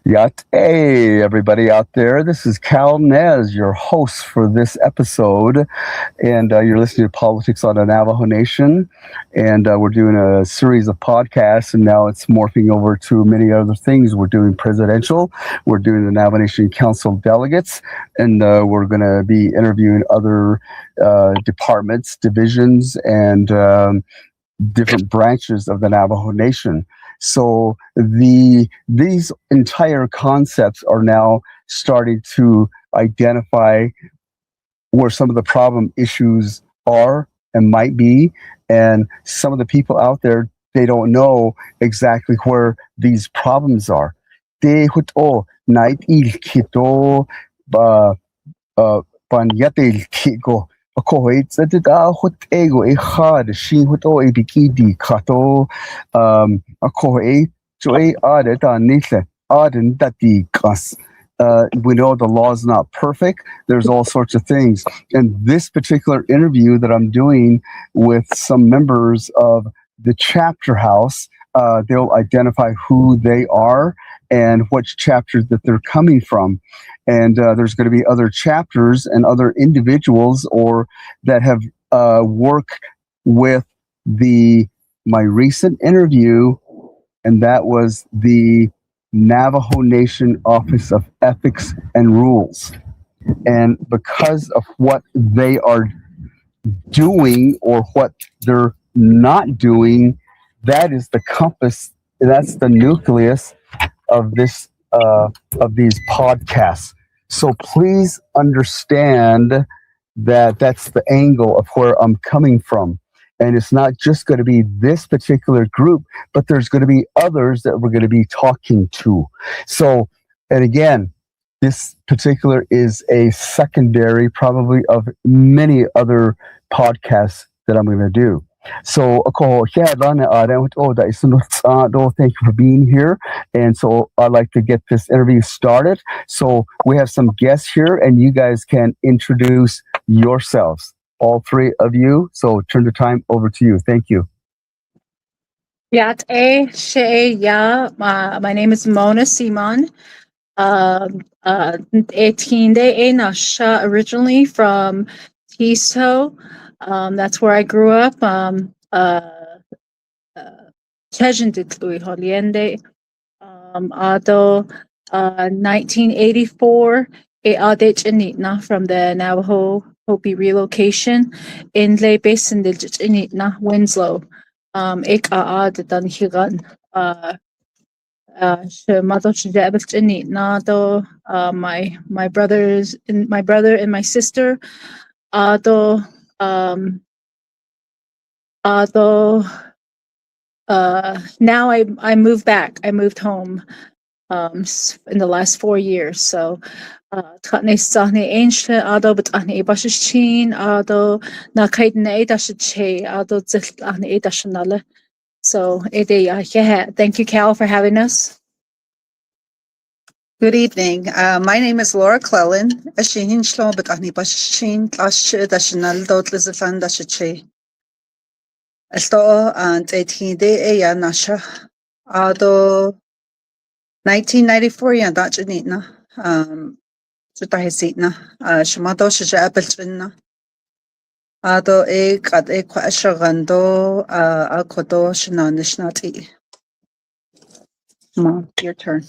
Yat. Hey, everybody out there. This is Cal Nez, your host for this episode. And you're listening to Politics on the Navajo Nation. And we're doing a series of podcasts, and now it's morphing over to many other things. We're doing presidential, we're doing the Navajo Nation Council delegates, and we're going to be interviewing other departments, divisions, and different branches of the Navajo Nation. So these entire concepts are now starting to identify where some of the problem issues are and might be, and some of the people out there, they don't know exactly where these problems are. Te huto nait il kito ba panyate il kiko. Ako it's a hot ego a hard she huto a bikidi kato ako a joy added on nithle aden that the gas. We know the law is not perfect. There's all sorts of things. And this particular interview that I'm doing with some members of the chapter house, they'll identify who they are and which chapter that they're coming from. And there's going to be other chapters and other individuals or that have worked with the my recent interview, and that was the Navajo Nation Office of Ethics and Rules. And because of what they are doing or what they're not doing, that is the compass, that's the nucleus of this of these podcasts. So please understand that that's the angle of where I'm coming from. And it's not just going to be this particular group, but there's going to be others that we're going to be talking to. So, and again, this particular is a secondary, probably of many other podcasts that I'm going to do. So, thank you for being here. And so I'd like to get this interview started. So we have some guests here, and you guys can introduce yourselves, all three of you. So turn the time over to you. Thank you. Yat She Ya. My name is Mona Simon. 18 day Nasha, originally from Tisto. That's where I grew up. Tejenditlu Holiende. Ado 1984. E Adich Initna from the Navajo Hopi relocation. In Le Basin Initna, Winslow. Ik Aad Dan Higan. My brother and my sister. Ado now I moved back. I moved home in the last 4 years. So Tane Sahne Ancient Ado but Ahne Bashichin Ado Nakaidne Dashiche Ado Zil Ahne Dashanale. So thank you, Cal, for having us. Good evening. My name is Laura Clellan. Ashihin Shlo but Ahne Bashichin Tashe Dashanal Dot Lizafan Dashiche. Esto and 18 day ya Nasha Ado 1994 ya Dachanitna. Sutahesitna. Shamato Shaja Abelchina. Ado at Ashagando Akodo Shananishnati. Mom, your turn.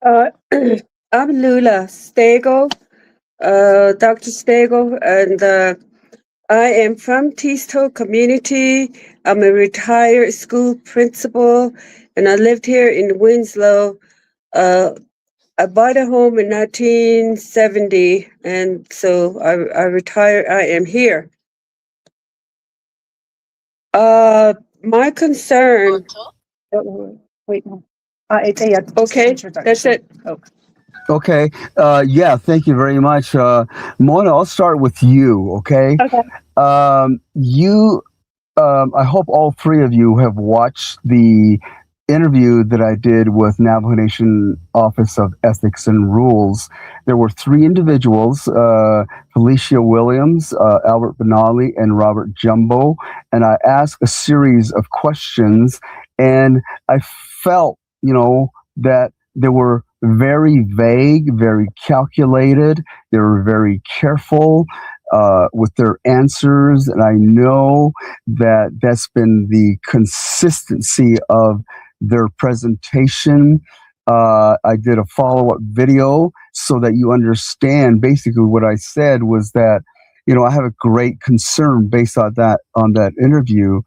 I'm Lula Stego, Dr. Stego, and I am from Tisto community. I'm a retired school principal, and I lived here in Winslow. I bought a home in 1970, and so I retired. I am here. My concern. Wait, no. Okay, that's it. Okay. Yeah, thank you very much. Mona, I'll start with you, okay? Okay. I hope all three of you have watched the interview that I did with Navajo Nation Office of Ethics and Rules. There were three individuals, Felicia Williams, Albert Benali, and Robert Jumbo, and I asked a series of questions, and I felt, that they were very vague, very calculated. They were very careful with their answers, and I know that that's been the consistency of their presentation. I did a follow-up video so that you understand. Basically, what I said was that, I have a great concern based on that interview.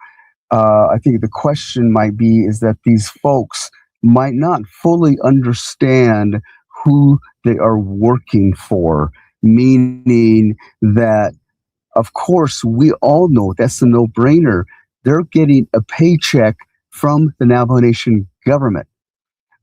I think the question might be is that these folks might not fully understand who they are working for, meaning that, of course, we all know that's a no-brainer. They're getting a paycheck from the Navajo Nation government.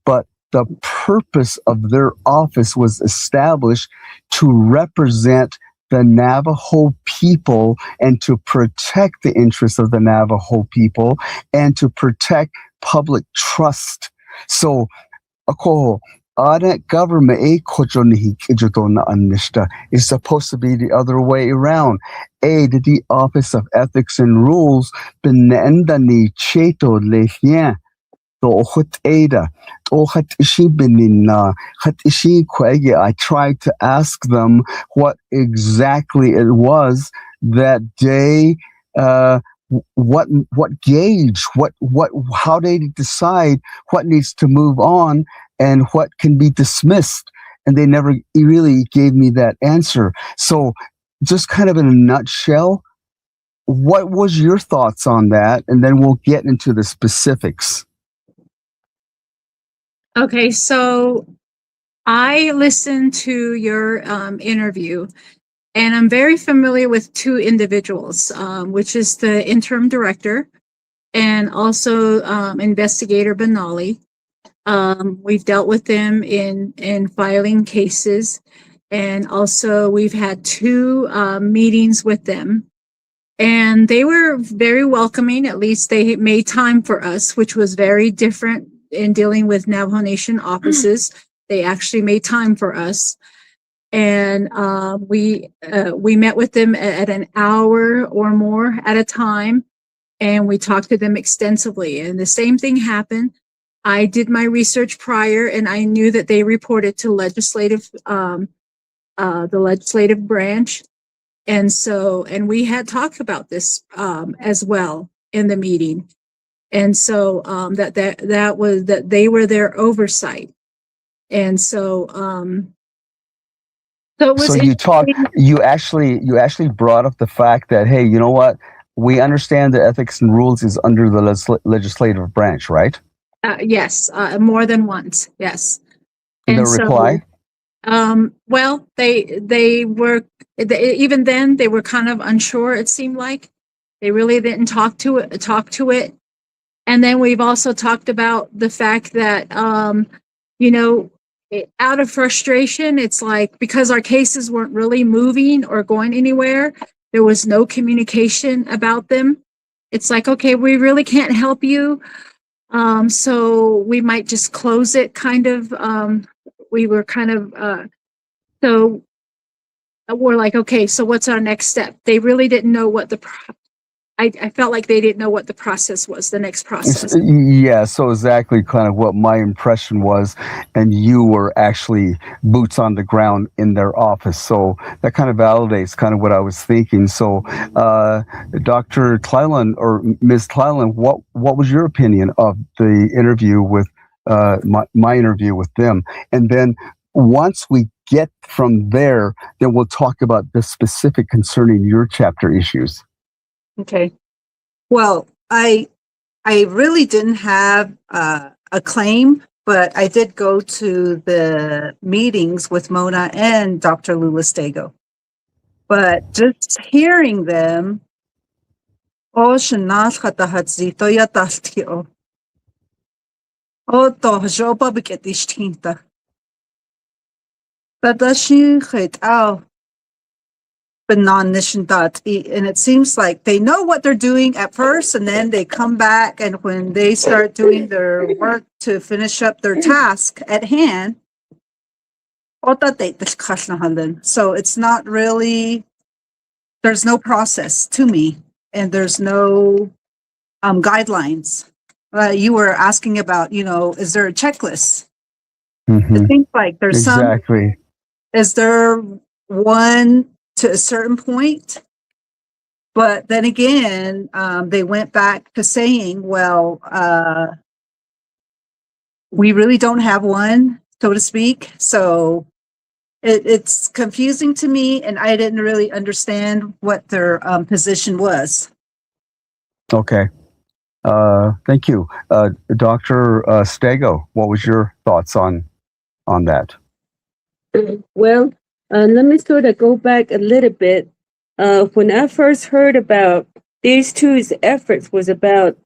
But the purpose of their office was established to represent the Navajo people and to protect the interests of the Navajo people and to protect public trust. So, ako, audit government is supposed to be the other way around. The Office of Ethics and Rules benenda ni cheto lehien. I tried to ask them what exactly it was that they what gauge, how they decide what needs to move on and what can be dismissed, and they never really gave me that answer. So just kind of in a nutshell, what was your thoughts on that? And then we'll get into the specifics. Okay, so I listened to your interview, and I'm very familiar with two individuals, which is the interim director and also investigator Benali. We've dealt with them in filing cases, and also we've had two meetings with them. And they were very welcoming. At least they made time for us, which was very different in dealing with Navajo Nation offices. They actually made time for us. And we met with them at an hour or more at a time, and we talked to them extensively. And the same thing happened. I did my research prior, and I knew that they reported to the legislative branch. And we had talked about this as well in the meeting. And so that they were their oversight. And so it was. So you actually brought up the fact that, hey, you know what? We understand the ethics and rules is under the legislative branch, right? Yes, more than once. Yes. And the reply? Well, they were even then they were kind of unsure. It seemed like they really didn't talk to it. And then we've also talked about the fact that out of frustration, it's like because our cases weren't really moving or going anywhere, there was no communication about them. It's like, okay, we really can't help you. So we might just close it kind of. We were kind of, so we're like, okay, so what's our next step? They really didn't know what I felt like they didn't know what the process was, the next process. Yeah, so exactly kind of what my impression was, and you were actually boots on the ground in their office. So that kind of validates kind of what I was thinking. So Dr. Cleland or Ms. Cleland, what was your opinion of the interview with my interview with them? And then once we get from there, then we'll talk about the specific concerning your chapter issues. Okay. Well, I really didn't have a claim, but I did go to the meetings with Mona and Dr. Lulastego. But just hearing them, and it seems like they know what they're doing at first, and then they come back, and when they start doing their work to finish up their task at hand, so it's not really, there's no process to me, and there's no guidelines. You were asking about, is there a checklist? Mhm. It seems like there's some, Exactly. is there one to a certain point? But then again, they went back to saying, well, we really don't have one, so to speak. So it's confusing to me, and I didn't really understand what their position was. Okay. Thank you. Dr. Stego, what was your thoughts on that? Well, let me sort of go back a little bit. When I first heard about these two's efforts was about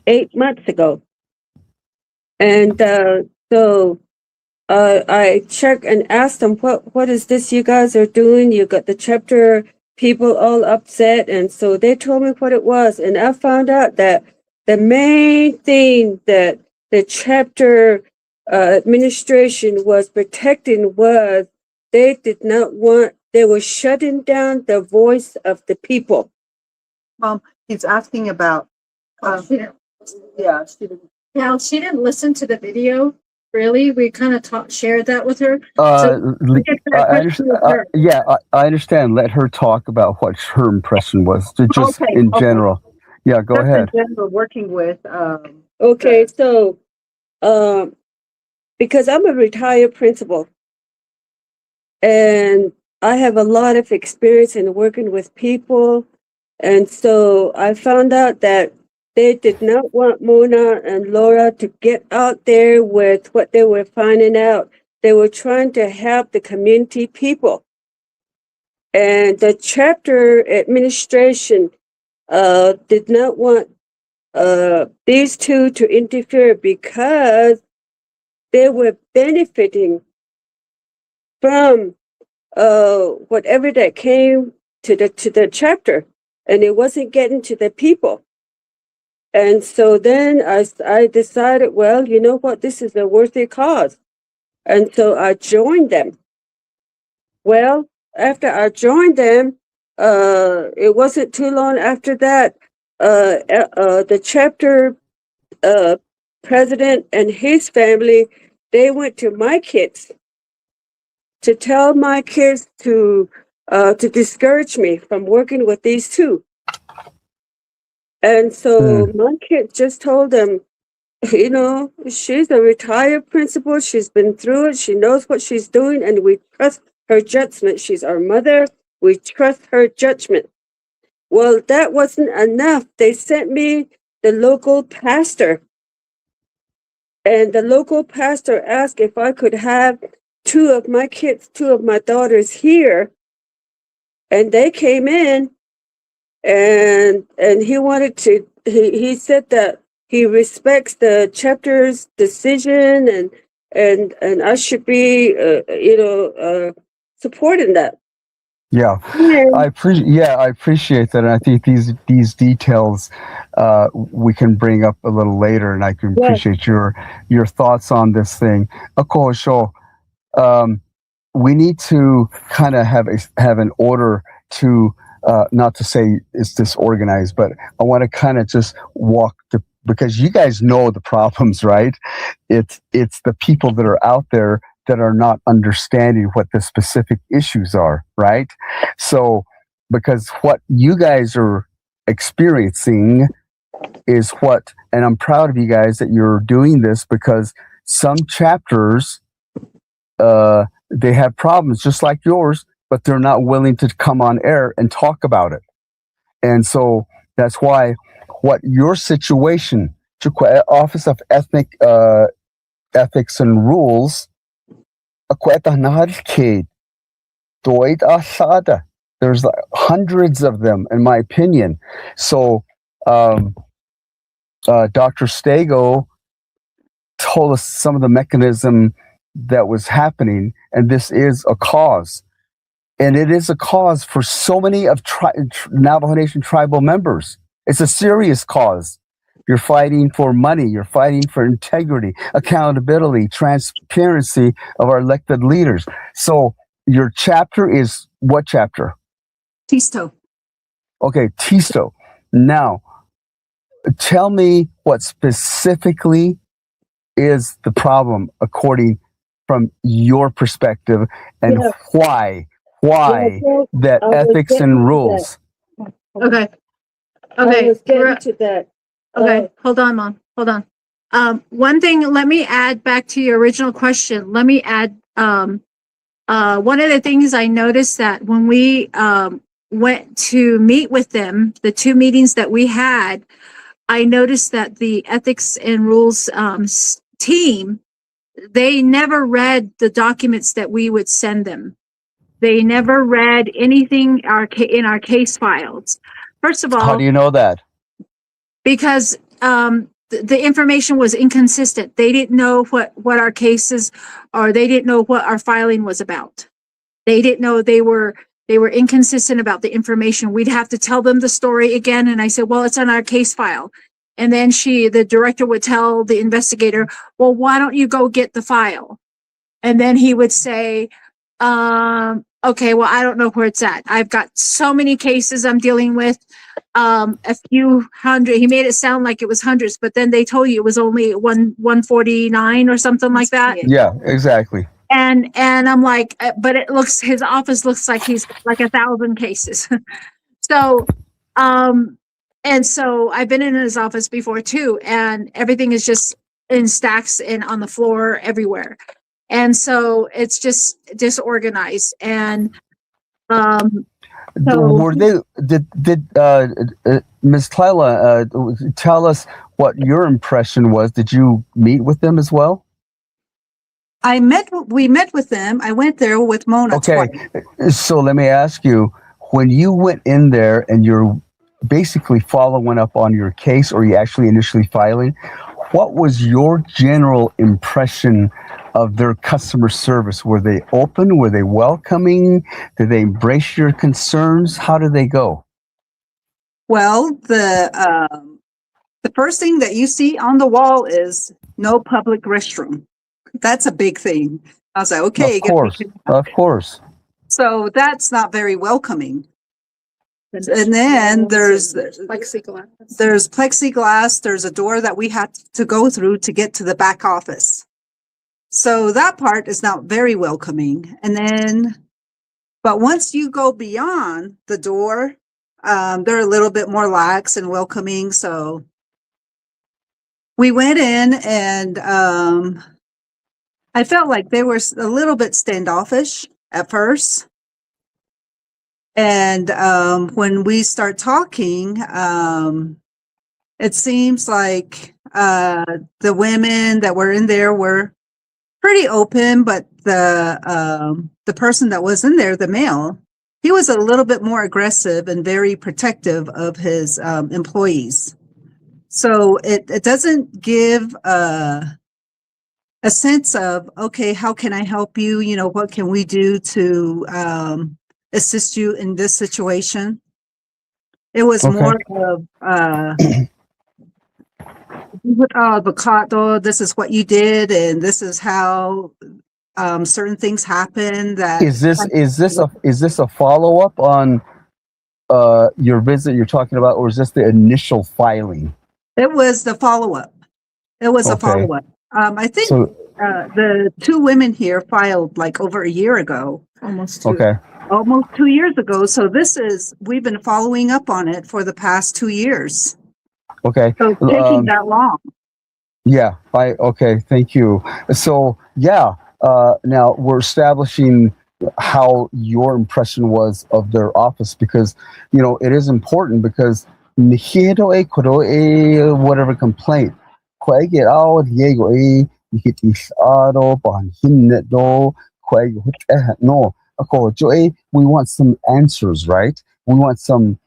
8 months ago. And so I checked and asked them, what is this you guys are doing? You got the chapter people all upset. And so they told me what it was. And I found out that the main thing that the chapter administration was protecting was they did not want, they were shutting down the voice of the people. He's asking about, yeah, Now, she didn't listen to the video. Really, we kind of shared that with her. I understand. Let her talk about what her impression was, just Okay, in okay. general. Yeah, go ahead. We're working with. Okay, so because I'm a retired principal and I have a lot of experience in working with people. And so I found out that they did not want Mona and Laura to get out there with what they were finding out. They were trying to help the community people. And the chapter administration did not want these two to interfere because they were benefiting from whatever that came to the chapter, and it wasn't getting to the people. And so then I decided, well, you know what, this is a worthy cause, and so I joined them. Well, after I joined them, it wasn't too long after that. The chapter president and his family, they went to my kids to tell my kids to discourage me from working with these two. And so my kid just told them, you know, she's a retired principal. She's been through it. She knows what she's doing, and we trust her judgment. She's our mother. We trust her judgment. Well, that wasn't enough. They sent me the local pastor. And the local pastor asked if I could have two of my kids, two of my daughters here. And they came in, and he wanted to, he said that he respects the chapter's decision, and I should be supporting that. Yeah, I appreciate that, and I think these details we can bring up a little later, and I can appreciate your thoughts on this thing. Of course, so we need to kind of have an order to not to say it's disorganized, but I want to kind of just walk because you guys know the problems, right? It's the people that are out there that are not understanding what the specific issues are, right? So, because what you guys are experiencing is what, and I'm proud of you guys that you're doing this, because some chapters, they have problems just like yours, but they're not willing to come on air and talk about it. And so that's why what your situation, Office of Ethics and Rules, there's like hundreds of them, in my opinion. So Dr. Stego told us some of the mechanism that was happening, and this is a cause. And it is a cause for so many of Navajo Nation tribal members. It's a serious cause. You're fighting for money. You're fighting for integrity, accountability, transparency of our elected leaders. So your chapter is what chapter? Tisto. Okay, Tisto. Now, tell me what specifically is the problem according from your perspective, and Yeah. why So that I was ethics getting and to rules. Okay. I Okay. was getting to that. Okay. Hold on, Mom. Hold on. One thing, let me add back to your original question. Let me add, one of the things I noticed that when we, went to meet with them, the two meetings that we had, I noticed that the ethics and rules, team, they never read the documents that we would send them. They never read anything in our case files. First of How all, do you know that? because the information was inconsistent. They didn't know what our cases, or they didn't know what our filing was about. They didn't know they were inconsistent about the information. We'd have to tell them the story again, and I said, well, it's on our case file. And then the director would tell the investigator, well, why don't you go get the file? And then he would say, okay, well, I don't know where it's at. I've got so many cases I'm dealing with, a few hundred. He made it sound like it was hundreds, but then they told you it was only 149 or something like that. Yeah, exactly. And I'm like, but his office looks like he's like 1,000 cases. So, and so I've been in his office before too, and everything is just in stacks and on the floor everywhere. And so it's just disorganized. And, so Were they did Ms. Twyla tell us what your impression was? Did you meet with them as well? We met with them. I went there with Mona Okay, twice. so let me ask you, when you went in there and you're basically following up on your case, or you actually initially filing, what was your general impression of their customer service? Were they open? Were they welcoming? Did they embrace your concerns? How did they go? Well, the first thing that you see on the wall is no public restroom. That's a big thing. I was like, okay. Of course. So that's not very welcoming. And then there's plexiglass. There's a door that we had to go through to get to the back office. So that part is not very welcoming. And then, but once you go beyond the door, they're a little bit more lax and welcoming. So we went in, and I felt like they were a little bit standoffish at first. And when we start talking, it seems like the women that were in there were pretty open, but the person that was in there, the male, he was a little bit more aggressive and very protective of his employees. So it doesn't give a sense of, okay, how can I help you? You know, what can we do to assist you in this situation? It was more of avocado, this is what you did, and this is how certain things happen. That Is this a follow up on your visit you're talking about, or is this the initial filing? it was the follow-up. It was a follow-up. I think the two women here filed like over a year ago. Almost Almost 2 years ago. So we've been following up on it for the past 2 years. Okay. So it's taking that long. Yeah. Okay. Thank you. So yeah. Now we're establishing how your impression was of their office, because it is important, because whatever complaint, we want some answers, right? We want some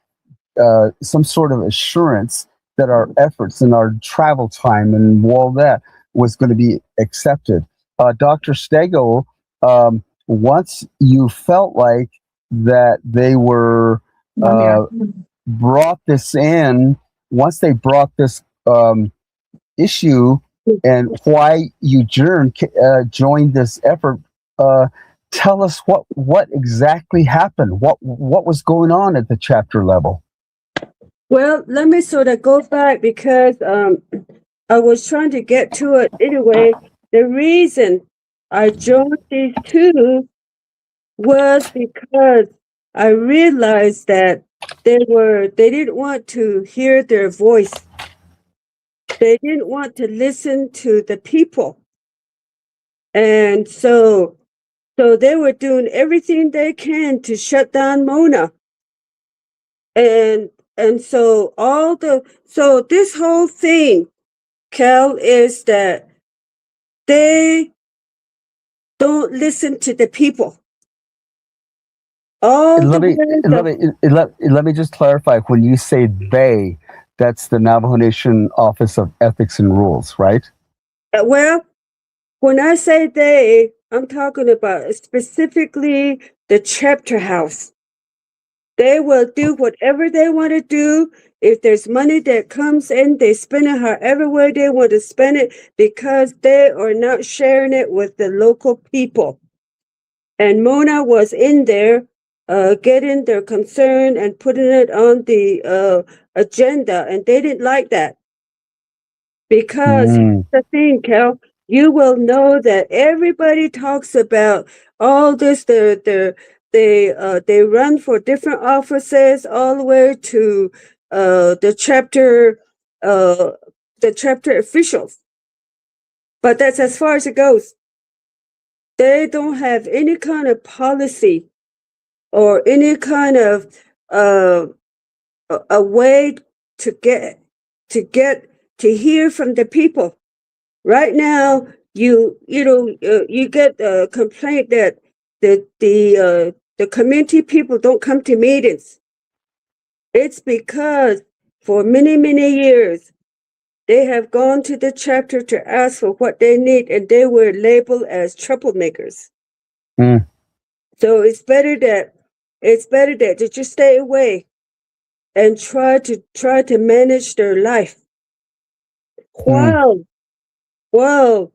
sort of assurance that our efforts and our travel time and all that was going to be accepted. Dr. Stego, once you felt like that they were brought this in, once they brought this issue and why you joined this effort, tell us what exactly happened. What was going on at the chapter level? Well, let me sort of go back, because I was trying to get to it anyway. The reason I joined these two was because I realized that they didn't want to hear their voice. They didn't want to listen to the people. And so they were doing everything they can to shut down Mona. And so this whole thing, Cal, is that they don't listen to the people. All the Let me way let me let me just clarify. When you say they, that's the Navajo Nation Office of Ethics and Rules, right? well, when I say they, I'm talking about specifically the chapter house. They will do whatever they want to do. If there's money that comes in, they spend it however way they want to spend it because they are not sharing it with the local people. And Mona was in there getting their concern and putting it on the agenda, and they didn't like that. Because here's Mm. the thing, Cal, you will know that everybody talks about all this. They run for different offices all the way to the uh, chapter officials. But that's as far as it goes. They don't have any kind of policy or any kind of uh, a way to get to hear from the people. Right now, you get a complaint that the community people don't come to meetings. It's because for many years they have gone to the chapter to ask for what they need, and they were labeled as troublemakers. Mm. So it's better that they just stay away and try to manage their life Mm. while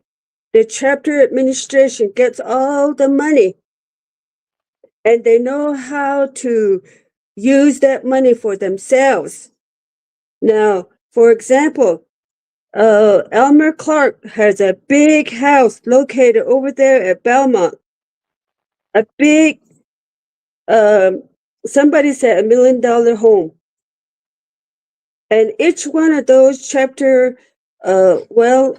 the chapter administration gets all the money and they know how to use that money for themselves. Now, for example, Elmer Clark has a big house located over there at Belmont. A big, um, somebody said $1 million home. And each one of those chapter, well,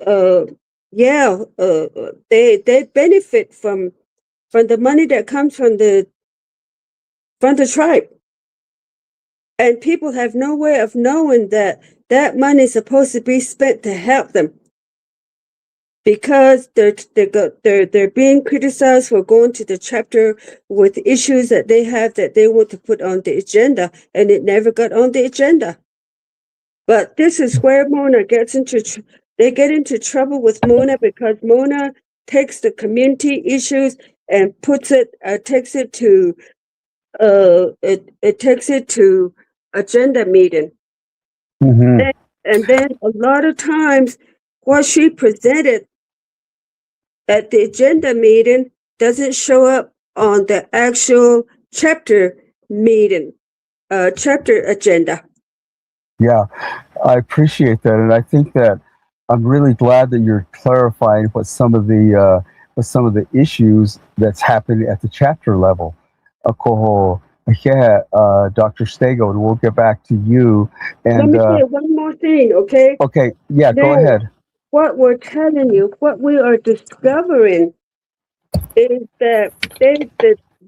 yeah, they benefit from the money that comes from the tribe. And people have no way of knowing that that money is supposed to be spent to help them because they're being criticized for going to the chapter with issues that they have that they want to put on the agenda, and it never got on the agenda. But this is where Mona gets they get into trouble with Mona because Mona takes the community issues and takes it to it takes it to agenda meeting. Hmm. And then a lot of times what she presented at the agenda meeting doesn't show up on the actual chapter meeting, chapter agenda. Yeah, I appreciate that, and I think that I'm really glad that you're clarifying what some of the issues that's happening at the chapter level. Akoho, yeah, Dr. Stego, and we'll get back to you. Let And me say one more thing, okay? okay, yeah, go Now, ahead. what we're telling you, what we are discovering is that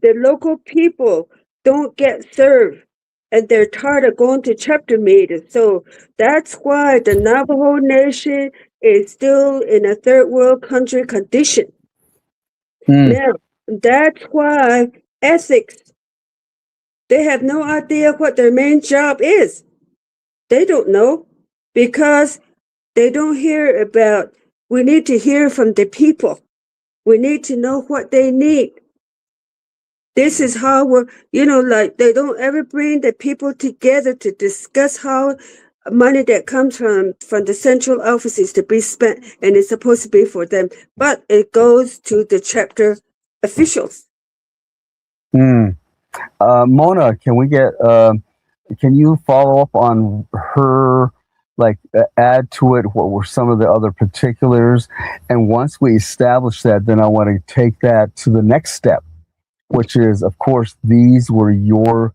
the local people don't get served and they're tired of going to chapter meetings. So that's why the Navajo Nation is still in a third world country condition. Mm. Now, that's why ethics, they have no idea what their main job is. They don't know because they don't hear about, we need to hear from the people. We need to know what they need. This is how like they don't ever bring the people together to discuss how money that comes from the central offices to be spent and it's supposed to be for them, but it goes to the chapter officials. Mm. Mona, can you follow up on her like add to it what were some of the other particulars. And once we establish that, then I want to take that to the next step, which is, of course, these were your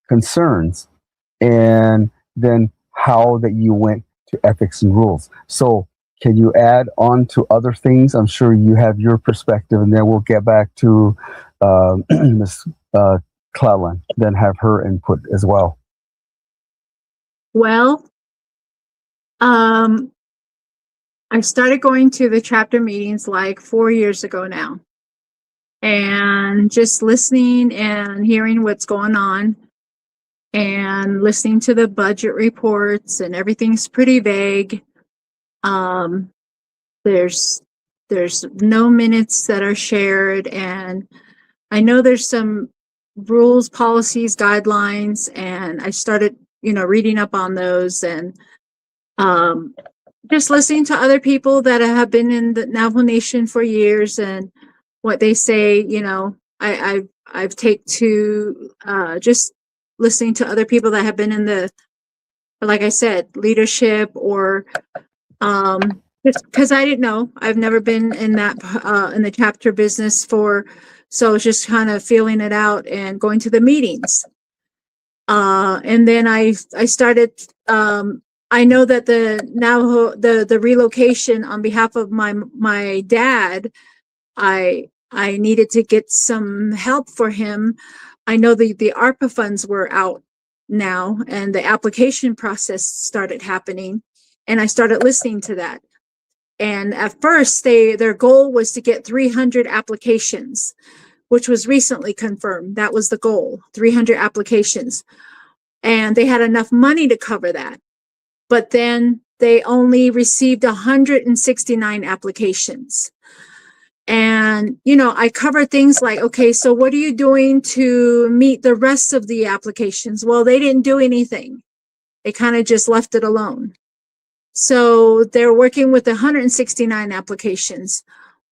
concerns, and then how that you went to ethics and rules. So can you add on to other things? I'm sure you have your perspective, and then we'll get back to Ms. Cleland, then have her input as well. Well, I started going to the chapter meetings like 4 years ago now, and just listening and hearing what's going on and listening to the budget reports, and everything's pretty vague. There's no minutes that are shared, and I know there's some rules, policies, guidelines, and I started, reading up on those, and just listening to other people that have been in the Navajo Nation for years and what they say. I've take to just listening to other people that have been in the, like I said, leadership, or just because I didn't know. I've never been in that in the chapter business so it's just kind of feeling it out and going to the meetings. And then I started. I know that the Navajo, the relocation on behalf of my dad, I needed to get some help for him. I know the ARPA funds were out now, and the application process started happening, and I started listening to that. And at first, their goal was to get 300 applications, which was recently confirmed. That was the goal, 300 applications. And they had enough money to cover that. But then they only received 169 applications. And, I covered things like, okay, so what are you doing to meet the rest of the applications? Well, they didn't do anything. They kind of just left it alone. So they're working with 169 applications.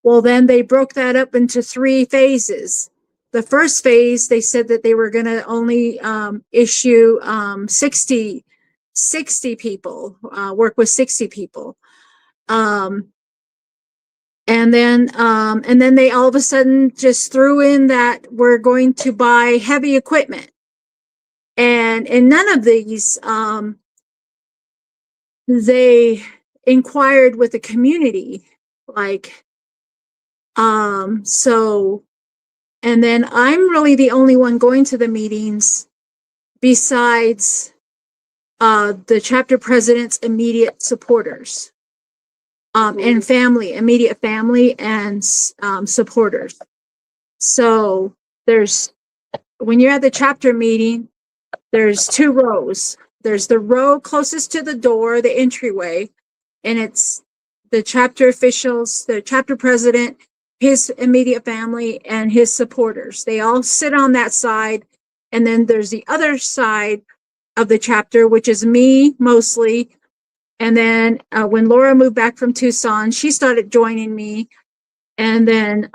Well, then they broke that up into 3 phases. The first phase, they said that they were going to only issue 60 people, work with 60 people. And then they all of a sudden just threw in that we're going to buy heavy equipment. And in none of these, they inquired with the community, like, so, and then I'm really the only one going to the meetings besides the chapter president's immediate supporters, and immediate family and supporters. So when you're at the chapter meeting, there's 2 rows. There's the row closest to the door, the entryway, and it's the chapter officials, the chapter president, his immediate family, and his supporters. They all sit on that side. And then there's the other side of the chapter, which is me mostly. And then when Laura moved back from Tucson, she started joining me. And then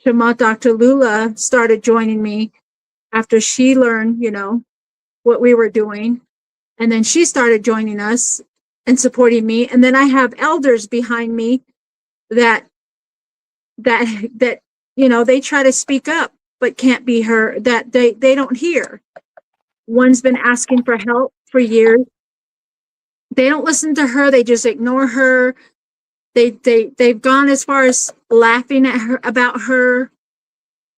Shema, Dr. Lula, started joining me after she learned, what we were doing. And then she started joining us and supporting me. And then I have elders behind me that they try to speak up, but can't be heard, that they don't hear. One's been asking for help for years. They don't listen to her. They just ignore her. They've gone as far as laughing at her, about her,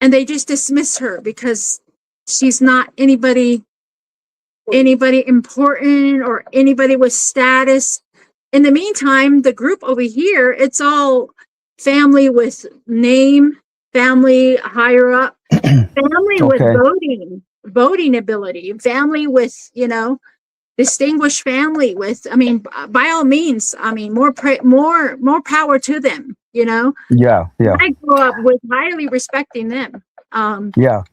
and they just dismiss her because she's not anybody important or anybody with status. In the meantime, the group over here, it's all family with name, family higher up, family with voting ability, family with, distinguished family with, by all means, more power to them, Yeah. I grew up with highly respecting them. Yeah.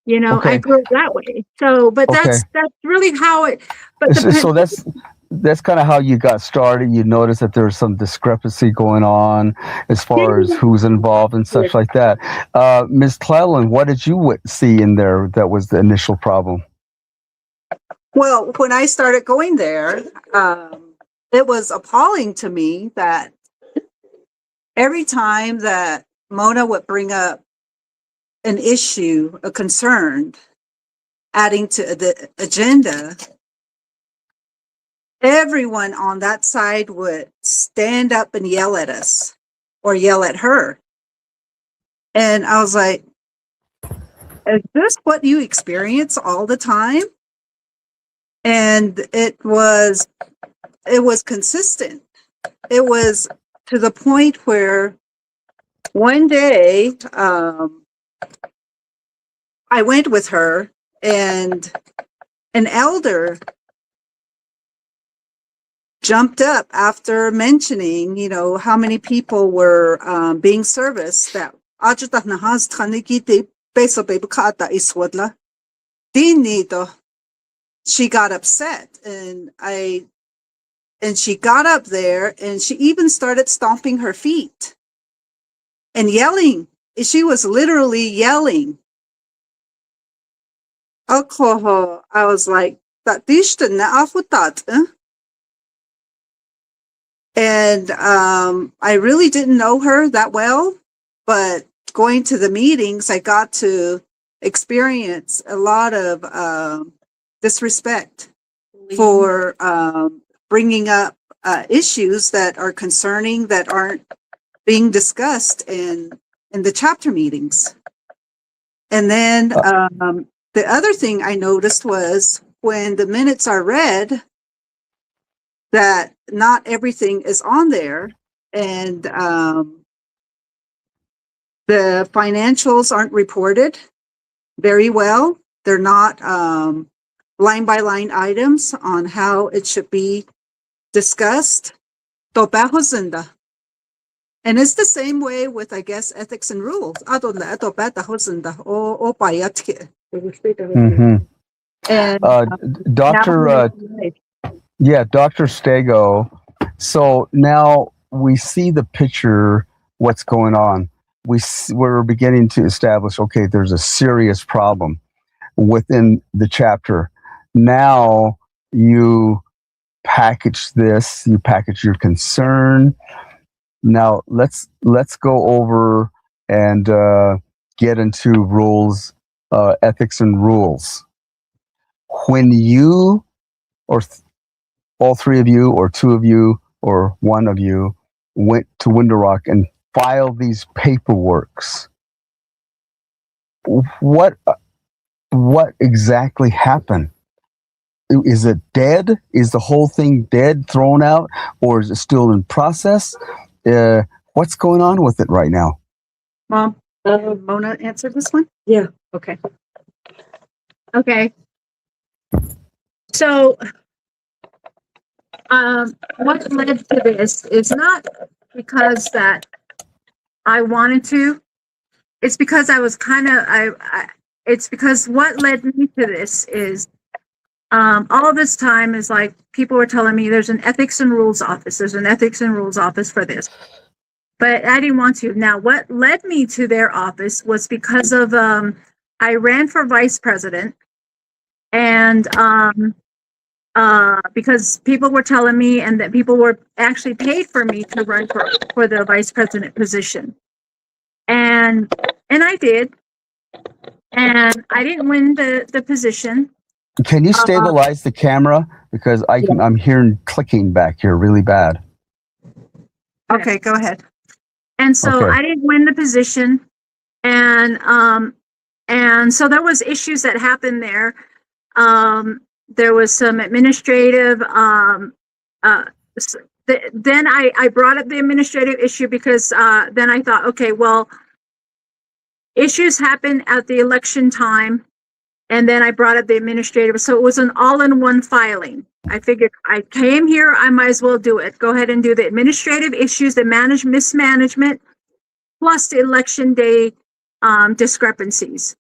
I grew up that way. So, but that's really how it. But so that's kind of how you got started. You noticed that there's some discrepancy going on as far as who's involved and such like that. Ms. Cleland, what did you see in there that was the initial problem? Well, when I started going there, it was appalling to me that every time that Mona would bring up an issue, a concern, adding to the agenda, everyone on that side would stand up and yell at us or yell at her. And I was like, is this what you experience all the time? And it was consistent. It was to the point where one day I went with her, and an elder jumped up after mentioning, how many people were being serviced. That she got upset, and she got up there, and she even started stomping her feet and yelling. She was literally yelling. Alcohol. I was like, and I really didn't know her that well, but going to the meetings, I got to experience a lot of disrespect for bringing up issues that are concerning, that aren't being discussed in the chapter meetings. And then the other thing I noticed was when the minutes are read, that not everything is on there, and the financials aren't reported very well. They're not line by line items on how it should be discussed. And it's the same way with, I guess, ethics and rules. Mm-hmm. And Dr. Dr. Stego. So now we see the picture, what's going on. We're beginning to establish, okay, there's a serious problem within the chapter. Now you package this, you package your concern. Now let's go over and get into rules, ethics and rules. When you, or all three of you, or two of you, or one of you went to Window Rock and filed these paperworks, what exactly happened? Is it dead? Is the whole thing dead, thrown out, or is it still in process? What's going on with it right now? Mom, Mona answered this one? Yeah. Okay. Okay. So, what led to this is not because that I wanted to. It's because I was it's because what led me to this is all this time is like people were telling me there's an ethics and rules office. There's an ethics and rules office for this. But I didn't want to. Now, what led me to their office was because of I ran for vice president, and because people were telling me, and that people were actually paid for me to run for the vice president position, and I did, and I didn't win the position. Can you stabilize the camera, because I'm hearing clicking back here really bad. Okay, go ahead. And so Okay. I didn't win the position, and so there was issues that happened there. There was some administrative. Then I brought up the administrative issue because then I thought, okay, well, issues happen at the election time, and then I brought up the administrative. So it was an all-in-one filing. I figured I came here, I might as well do it. Go ahead and do the administrative issues, the mismanagement, plus the election day discrepancies.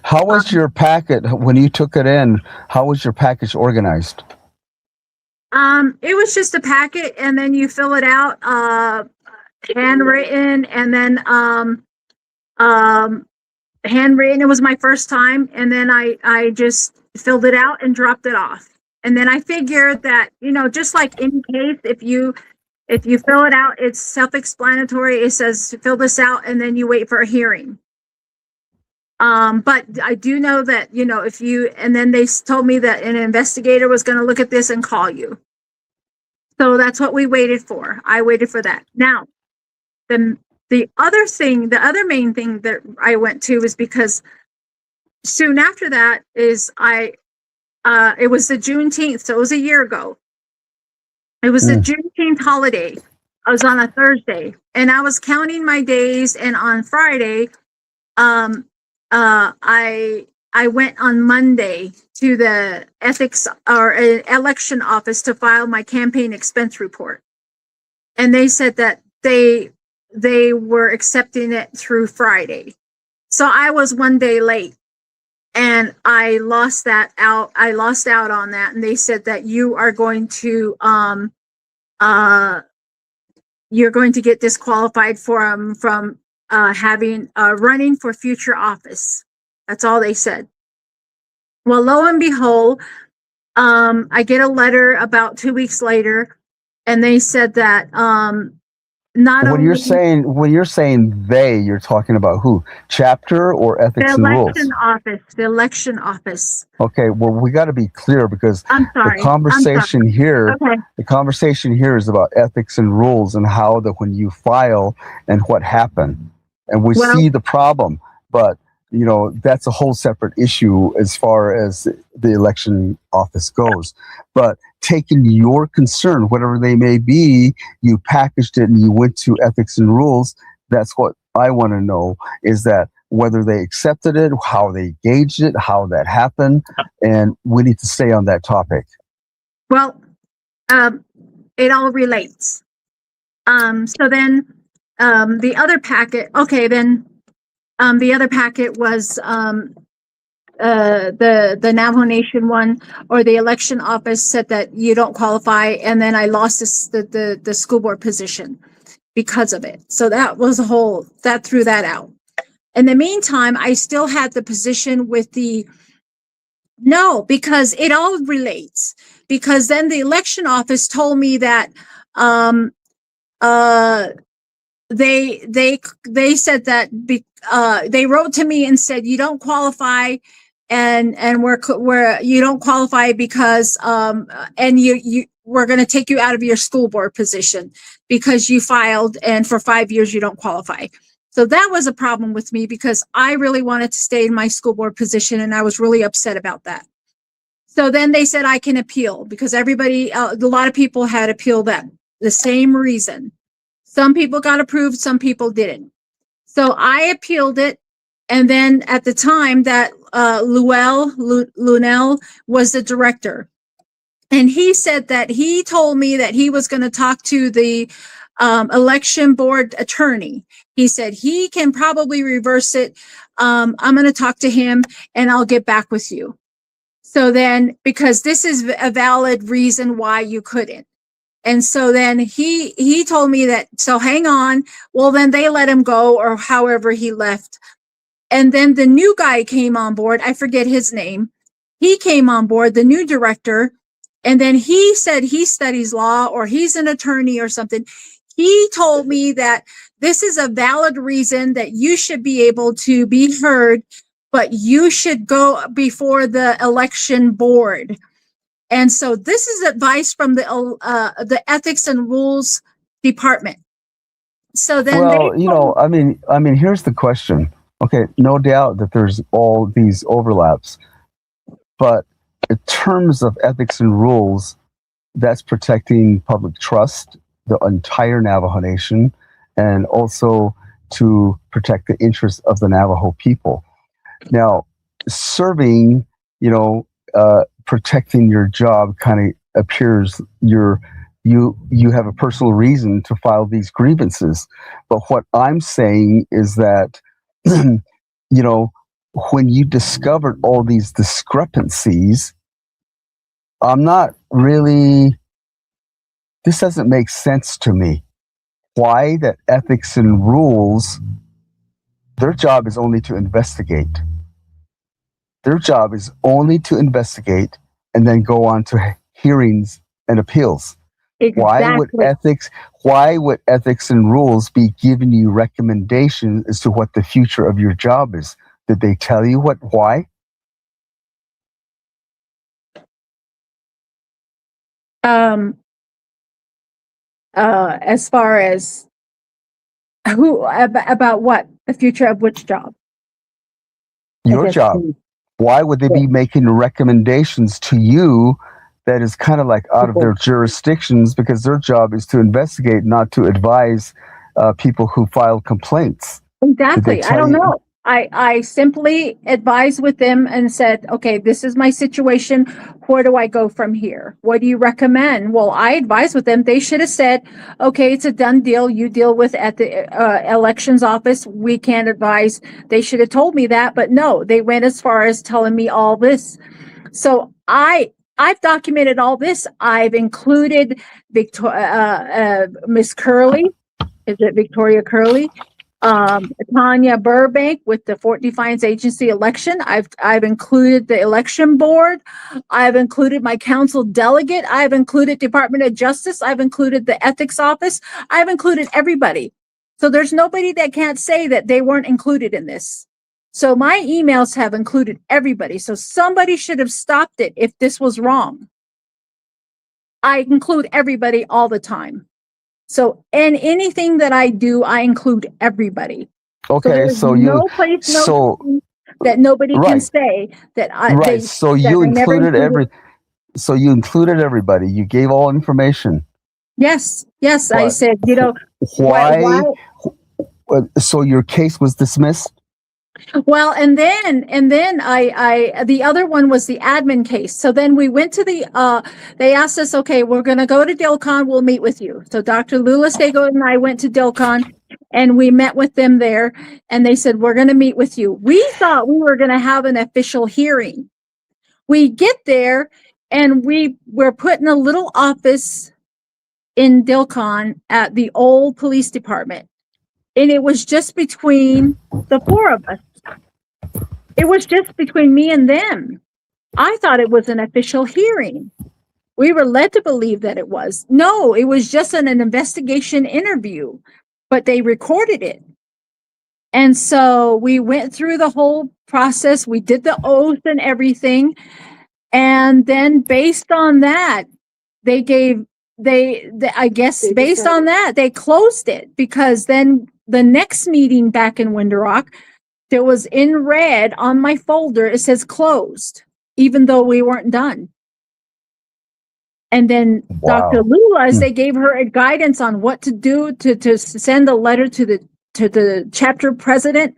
How was your packet when you took it in? How was your package organized? It was just a packet, and then you fill it out, handwritten, and then handwritten. It was my first time, and then I just filled it out and dropped it off. And then I figured that, just like any case, if you fill it out, it's self-explanatory. It says fill this out and then you wait for a hearing. But I do know that, and then they told me that an investigator was going to look at this and call you. So that's what we waited for. I waited for that. Now, the other main thing that I went to was because soon after that is it was the Juneteenth, so it was a year ago. It was the Juneteenth holiday. I was on a Thursday, and I was counting my days. And on Friday, I went on Monday to the ethics or election office to file my campaign expense report, and they said that they were accepting it through Friday. So I was one day late. And I lost out on that. And they said that you are going to get disqualified from having running for future office. That's all they said. Well, lo and behold, I get a letter about 2 weeks later, and they said that when you're saying they, you're talking about who? Chapter or ethics and rules? The election office. Okay, well, we got to be clear because the conversation here is about ethics and rules and how when you file and what happened, and we see the problem, but that's a whole separate issue as far as the election office goes. But taking your concern, whatever they may be, you packaged it and you went to ethics and rules. That's what I want to know, is that whether they accepted it, how they gauged it, how that happened, and we need to stay on that topic. Well, it all relates. So then the other packet, the other packet was the Navajo Nation one, or the election office said that you don't qualify, and then I lost the school board position because of it. So that was that threw that out. In the meantime, I still had the position with because it all relates. Because then the election office told me that they said that they wrote to me and said you don't qualify, and we're you don't qualify because and we're going to take you out of your school board position because you filed, and for 5 years you don't qualify. So that was a problem with me because I really wanted to stay in my school board position, and I was really upset about that. So then they said I can appeal because a lot of people had appealed that the same reason. Some people got approved, some people didn't. So I appealed it. And then at the time that Lunell was the director. And he said that he told me that he was going to talk to the election board attorney. He said he can probably reverse it. I'm going to talk to him and I'll get back with you. So then, because this is a valid reason why you couldn't. And so then he told me that, so hang on. Well, then they let him go, or however he left. And then the new guy came on board. I forget his name. He came on board, the new director. And then he said he studies law, or he's an attorney or something. He told me that this is a valid reason that you should be able to be heard, but you should go before the election board. And so this is advice from the ethics and rules department. So then, I mean, here's the question. Okay, no doubt that there's all these overlaps, but in terms of ethics and rules, that's protecting public trust, the entire Navajo Nation, and also to protect the interests of the Navajo people. Now, serving, protecting your job kind of appears you have a personal reason to file these grievances. But what I'm saying is that, when you discovered all these discrepancies, this doesn't make sense to me. Why that ethics and rules, their job is only to investigate. Their job is only to investigate and then go on to hearings and appeals. Exactly. Why would ethics and rules be giving you recommendations as to what the future of your job is? Did they tell you why? As far as about what? The future of which job? Your job. Why would they be making recommendations to you that is kind of like out of their jurisdictions, because their job is to investigate, not to advise people who file complaints? Exactly. I don't know. I simply advised with them and said, okay, this is my situation. Where do I go from here? What do you recommend? Well, I advised with them. They should have said, okay, it's a done deal. You deal with at the elections office. We can't advise. They should have told me that, but no, they went as far as telling me all this. So I've documented all this. I've included Miss Curley. Is it Victoria Curley? Tanya Burbank with the Fort Defiance Agency election. I've included the election board. I've included my council delegate. I've included Department of Justice. I've included the ethics office. I've included everybody. So there's nobody that can't say that they weren't included in this. So my emails have included everybody. So somebody should have stopped it if this was wrong. I include everybody all the time. So, and anything that I do, I include everybody. Okay, so no place, that nobody can say that I. Right. So you included So you included everybody. You gave all information. Yes. Yes. But I said, why? So your case was dismissed? Well, and then I the other one was the admin case. So then we went to they asked us, okay, we're going to go to Dilcon. We'll meet with you. So Dr. Lula Stego and I went to Dilcon and we met with them there and they said, we're going to meet with you. We thought we were going to have an official hearing. We get there and we're put in a little office in Dilcon at the old police department. And it was just between the four of us. It was just between me and them. I thought it was an official hearing. We were led to believe that it was. No, it was just an investigation interview, but they recorded it. And so we went through the whole process. We did the oath and everything. And then based on that, they closed it, because then the next meeting back in Window Rock, there was in red on my folder, it says closed, even though we weren't done. And then Dr. Lula, they gave her a guidance on what to do to send a letter to the chapter president.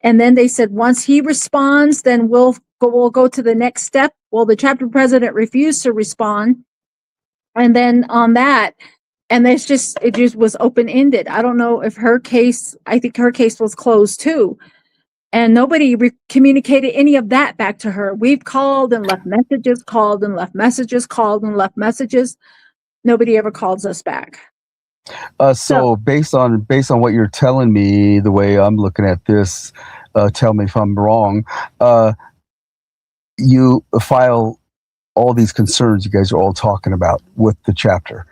And then they said, once he responds, then we'll go to the next step. Well, the chapter president refused to respond. And then on that, and it just was open-ended. I don't know if I think her case was closed too. And nobody communicated any of that back to her. We've called and left messages, called and left messages, called and left messages. Nobody ever calls us back. So based on what you're telling me, the way I'm looking at this, tell me if I'm wrong, you file all these concerns you guys are all talking about with the chapter.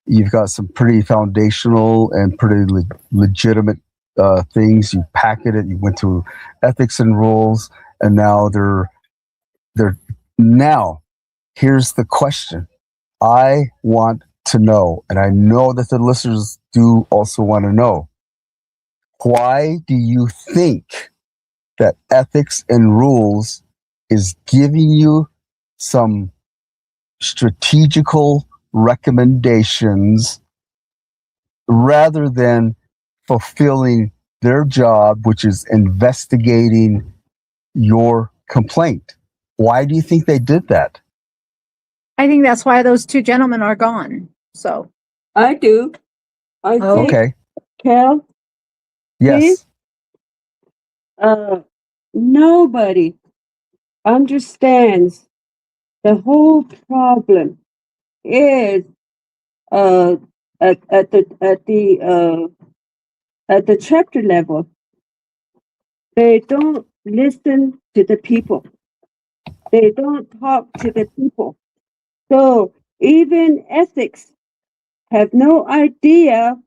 You've got some pretty foundational and pretty legitimate things. You packet it. You went to ethics and rules, and now now here's the question I want to know, and I know that the listeners do also want to know. Why do you think that ethics and rules is giving you some strategical recommendations rather than fulfilling their job, which is investigating your complaint? Why do you think they did that? I think that's why those two gentlemen are gone. So I do. I think, Okay. Cal, Yes. nobody understands the whole problem is at the chapter level. They don't listen to the people. They don't talk to the people. So even ethics have no idea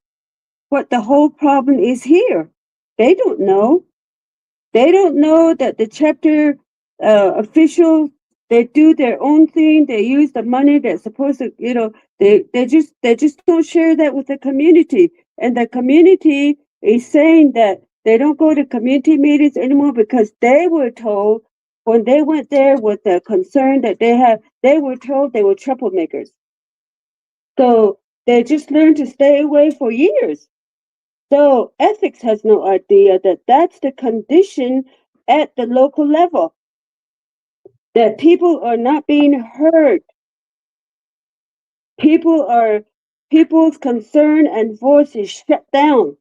what the whole problem is here. They don't know. They don't know that the chapter officials, they do their own thing. They use the money that's supposed to, they just don't share that with the community. And the community is saying that they don't go to community meetings anymore because they were told when they went there with the concern that they were told they were troublemakers. So they just learned to stay away for years. So ethics has no idea that that's the condition at the local level, that people are not being heard. People's concern and voice is shut down.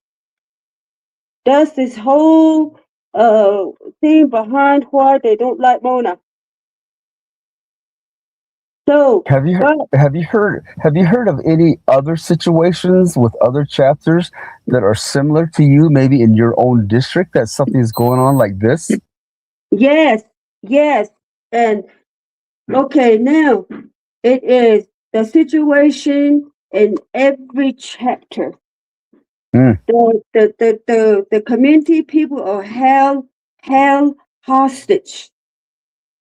That's this whole thing behind why they don't like Mona. So Have you but heard of any other situations with other chapters that are similar to you, maybe in your own district, that something's going on like this? yes, yes. And okay, now it is the situation in every chapter. Mm. The community people are held hostage.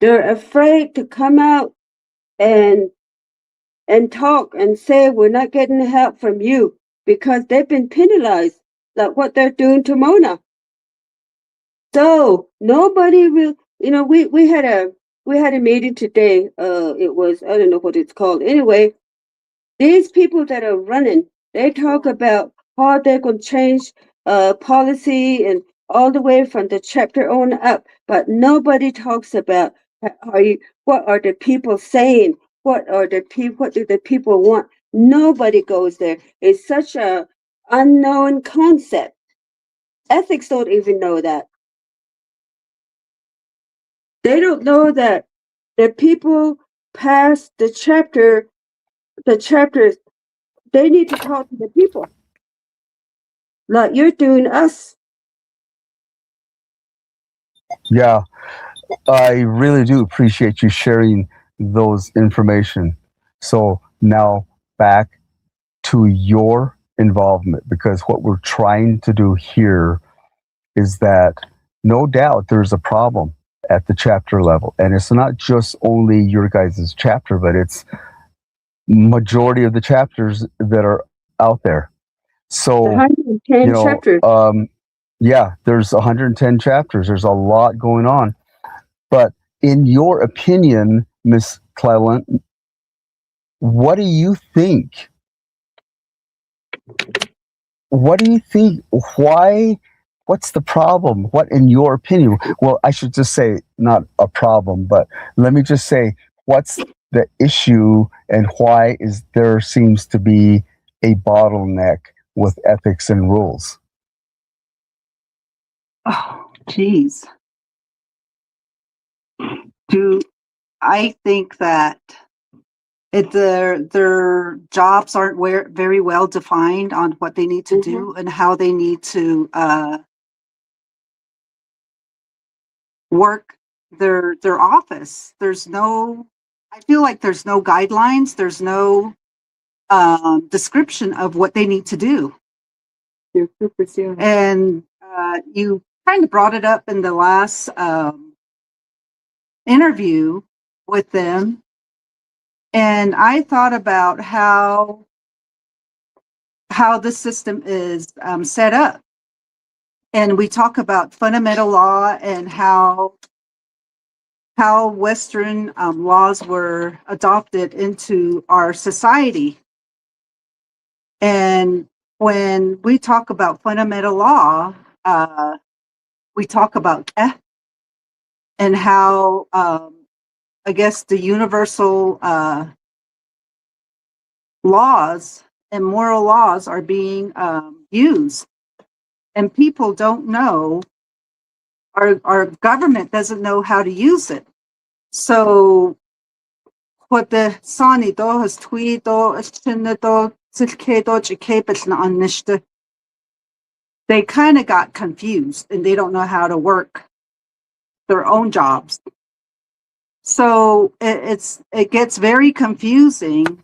They're afraid to come out and talk and say we're not getting help from you because they've been penalized like what they're doing to Mona. So nobody will, we had a meeting today. It was, I don't know what it's called. Anyway, these people that are running, they talk about how they're going to change policy and all the way from the chapter on up, but nobody talks about what are the people saying? What do the people want? Nobody goes there. It's such a unknown concept. Ethics don't even know that. They don't know that the people past the chapters, they need to talk to the people. Like you're doing us. Yeah, I really do appreciate you sharing those information. So now back to your involvement, because what we're trying to do here is that no doubt there's a problem at the chapter level, and it's not just only your guys' chapter, but it's majority of the chapters that are out there. So 110 chapters. yeah, there's 110 chapters. There's a lot going on. But in your opinion, Miss Cleveland, what do you think? What do you think? Why? What's the problem? What, in your opinion? Well, I should just say not a problem, but let me just say what's the issue and why is there seems to be a bottleneck with ethics and rules? Oh, geez. I think that their jobs aren't very well defined on what they need to do and how they need to work their office. I feel like there's no guidelines. There's no description of what they need to do. And you kind of brought it up in the last interview with them. And I thought about how the system is set up. And we talk about fundamental law and how Western laws were adopted into our society. And when we talk about fundamental law, we talk about and how I guess the universal laws and moral laws are being used, and people don't know. Our government doesn't know how to use it. So what the Sani do has tweedo do they kind of got confused and they don't know how to work their own jobs. So it gets very confusing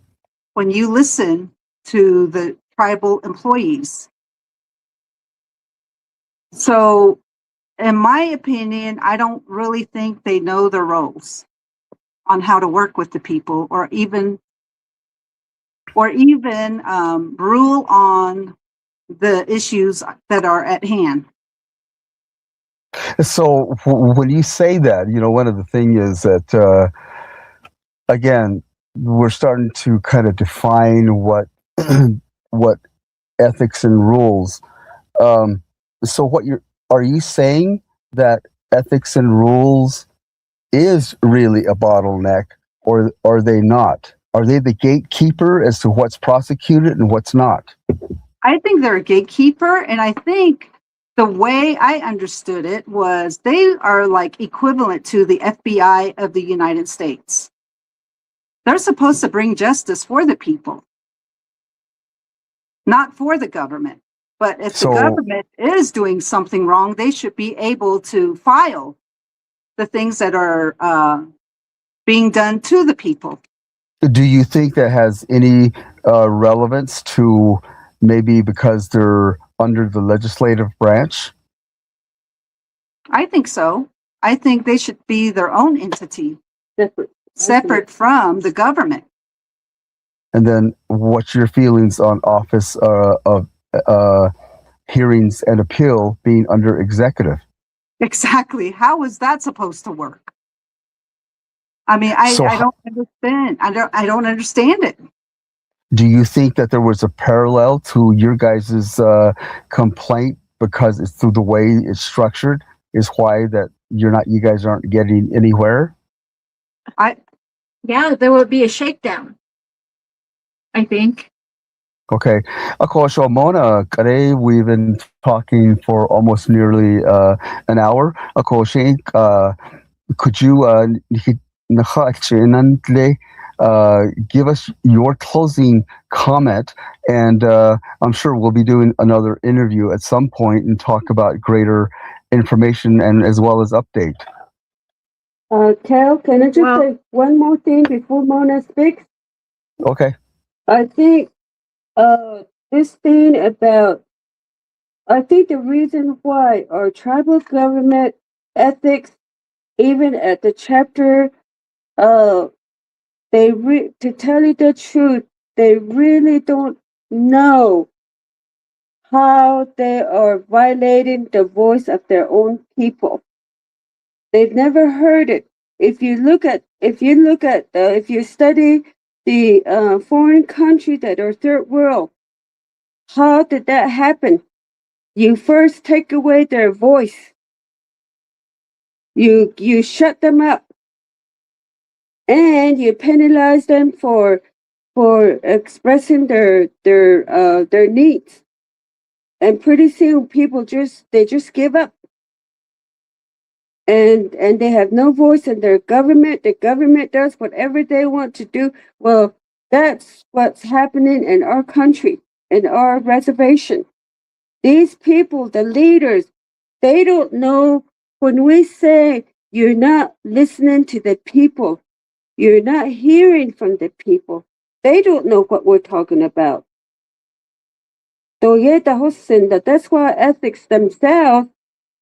when you listen to the tribal employees. So in my opinion, I don't really think they know their roles on how to work with the people, or even rule on the issues that are at hand. So when you say that, one of the things is that again, we're starting to kind of define what what ethics and rules. So are you saying that ethics and rules is really a bottleneck, or are they not? Are they the gatekeeper as to what's prosecuted and what's not? I think they're a gatekeeper, and I think the way I understood it was they are like equivalent to the FBI of the United States. They're supposed to bring justice for the people, not for the government. But if the government is doing something wrong, they should be able to file the things that are being done to the people. Do you think that has any relevance to maybe because they're under the legislative branch? I think so. I think they should be their own entity, separate from the government. And then what's your feelings on office of hearings and appeal being under executive? Exactly. How is that supposed to work? I mean, I don't understand. I don't understand it. Do you think that there was a parallel to your guys' complaint because it's through the way it's structured is why that you guys aren't getting anywhere? Yeah, there would be a shakedown, I think. Okay. Ako, so Mona, today we've been talking for almost nearly an hour. Ako, Shane, could you give us your closing comment, and I'm sure we'll be doing another interview at some point and talk about greater information and as well as update. Cal, can I just say one more thing before Mona speaks? Okay. I think this thing about, I think the reason why our tribal government ethics, even at the chapter, to tell you the truth, they really don't know how they are violating the voice of their own people. They've never heard it. If you study the foreign countries that are third world, how did that happen? You first take away their voice. You shut them up, and you penalize them for expressing their needs. And pretty soon, people just give up, and they have no voice in their government. The government does whatever they want to do. Well, that's what's happening in our country, in our reservation. These people, the leaders, they don't know. When we say you're not listening to the people, you're not hearing from the people, they don't know what we're talking about. So that's why ethics themselves,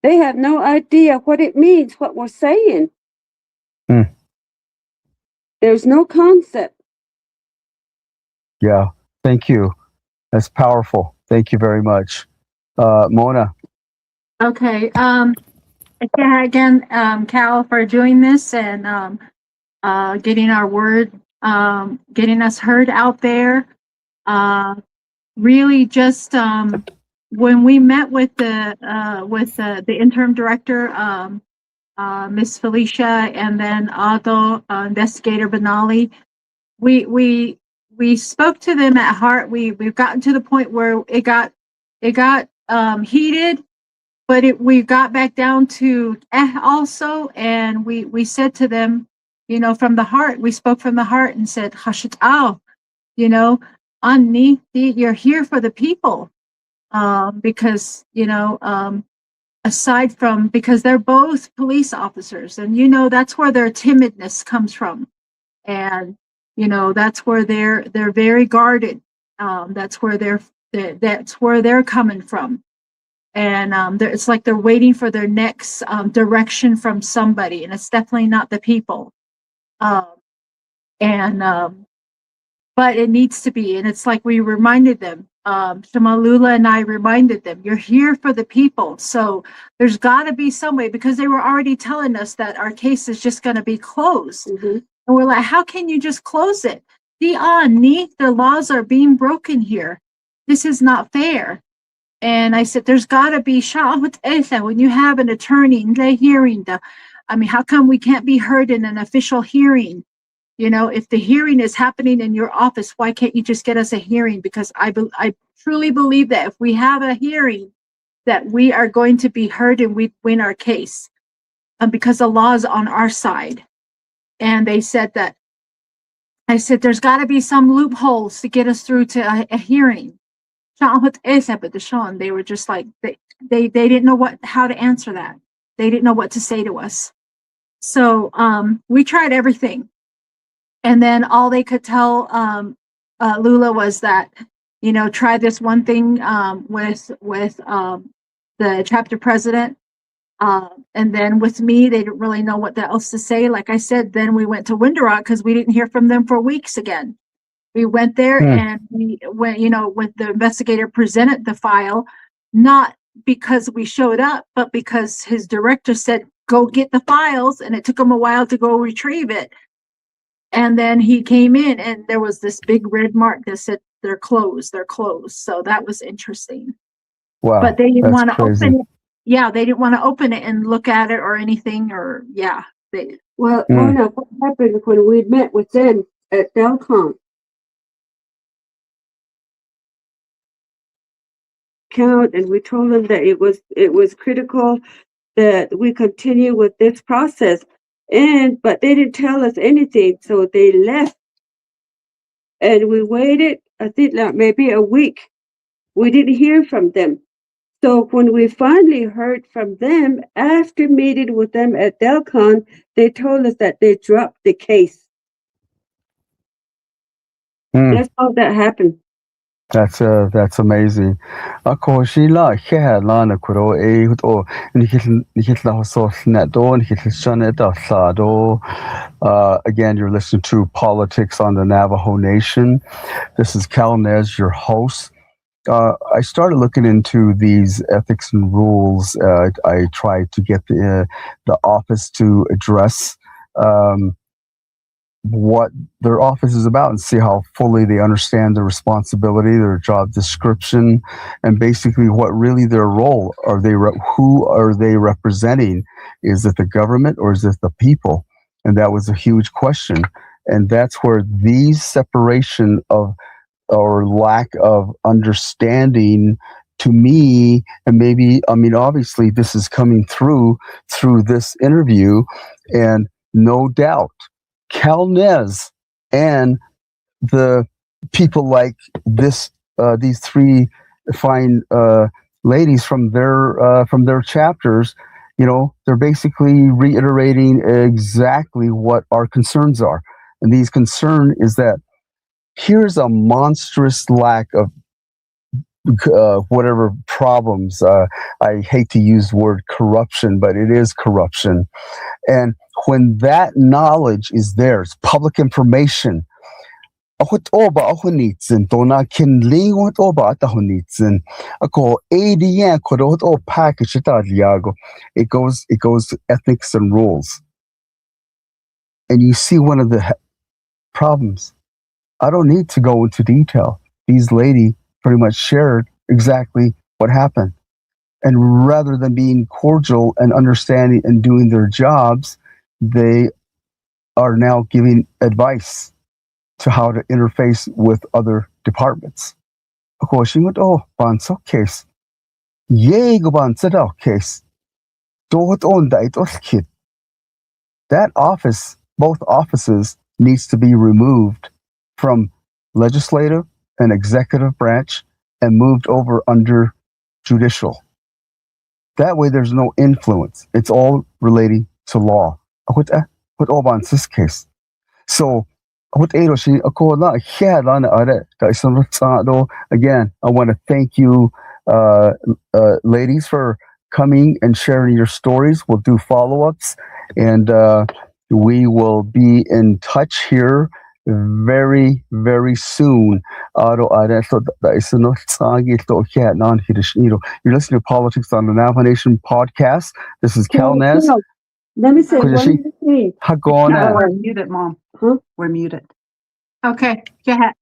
they have no idea what it means, what we're saying. There's no concept. Yeah, thank you. That's powerful. Thank you very much. Mona. Okay. Again, Cal, for doing this and getting our word, getting us heard out there. Really, just when we met with the interim director, Miss Felicia, and then Aldo, investigator Benali, we spoke to them at heart. We've gotten to the point where it got heated, but we got back down to also, and we said to them, from the heart. We spoke from the heart and said, "Hashit ao," Anni, you're here for the people, because aside from, because they're both police officers, and you know that's where their timidness comes from, and you know that's where they're very guarded. That's where they're coming from, and it's like they're waiting for their next direction from somebody, and it's definitely not the people. Um, and But it needs to be, and it's like we reminded them. Shamalula and I reminded them, you're here for the people. So there's got to be some way, because they were already telling us that our case is just going to be closed. Mm-hmm. And we're like, how can you just close it? The laws are being broken here. This is not fair. And I said, there's got to be, when you have an attorney in the hearing, I mean, how come we can't be heard in an official hearing? You know, if the hearing is happening in your office, why can't you just get us a hearing? Because I truly believe that if we have a hearing, that we are going to be heard and we win our case, because the law is on our side. And they said that, I said, there's got to be some loopholes to get us through to a hearing. They were just like, they didn't know how to answer that. They didn't know what to say to us. So we tried everything. And then all they could tell Lula was that, you know, try this one thing with the chapter president. And then with me, they didn't really know what else to say. Like I said, then we went to Window because we didn't hear from them for weeks again. We went there and we went, you know, when the investigator presented the file, not because we showed up, but because his director said, go get the files. And it took him a while to go retrieve it. And then he came in and there was this big red mark that said they're closed. So that was interesting. Wow. But they didn't want to crazy. open it. Yeah, they didn't want to open it and look at it or anything, Well, Mona, what happened when we met with them at Delcon? Count, and we told them that it was critical that we continue with this process, but they didn't tell us anything, so they left, and we waited. I think like maybe a week. We didn't hear from them. So when we finally heard from them after meeting with them at Delcon, they told us that they dropped the case. That's how that happened. That's amazing. Ako Sheila Kehla na kuro o nikitla so neto nikitla sado. Again, you're listening to Politics on the Navajo Nation. This is Cal Nez, your host. I started looking into these ethics and rules. I tried to get the office to address what their office is about and see how fully they understand their responsibility, their job description, and basically what really their role are. Who are they representing? Is it the government or is it the people? And that was a huge question. And that's where these separation of or lack of understanding, to me, and maybe, I mean, obviously this is coming through this interview, and no doubt Cal Nez and the people like these three fine ladies from their chapters, you know, they're basically reiterating exactly what our concerns are. And these concern is that here's a monstrous lack of whatever problems. I hate to use the word corruption, but it is corruption. And when that knowledge is there, it's public information. It goes to ethics and rules. And you see one of the problems. I don't need to go into detail. These ladies pretty much shared exactly what happened. And rather than being cordial and understanding and doing their jobs, they are now giving advice to how to interface with other departments. Of course, you went, oh, banso case. Yay, go banso case. That office, both offices, needs to be removed from legislative and executive branch and moved over under judicial. That way, there's no influence. It's all relating to law. What all in this case? So, again, I want to thank you, ladies, for coming and sharing your stories. We'll do follow-ups, and we will be in touch here very, very soon. You're listening to Politics on the Navajo Nation podcast. This is Cal Nez. Let me say one Kujashi. more thing. No, we're muted, Mom. We're muted. Okay, go ahead.